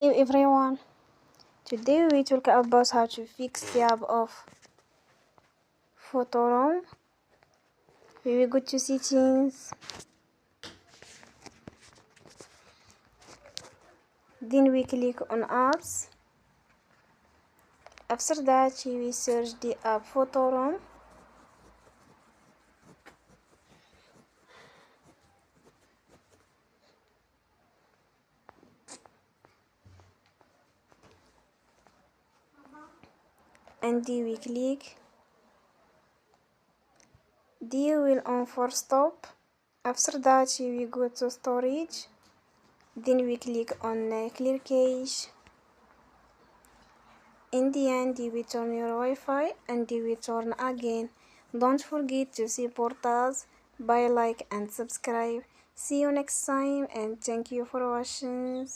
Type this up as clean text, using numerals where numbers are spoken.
Hey everyone, today we talk about how to fix the app of Photoroom. We will go to settings, then we click on apps. After that we search the app Photoroom. And then we click. Then we'll on for stop. After that we go to storage. Then we click on clear cache. In the end, you will turn your Wi-Fi and you will turn again. Don't forget to support us by like and subscribe. See you next time and thank you for watching.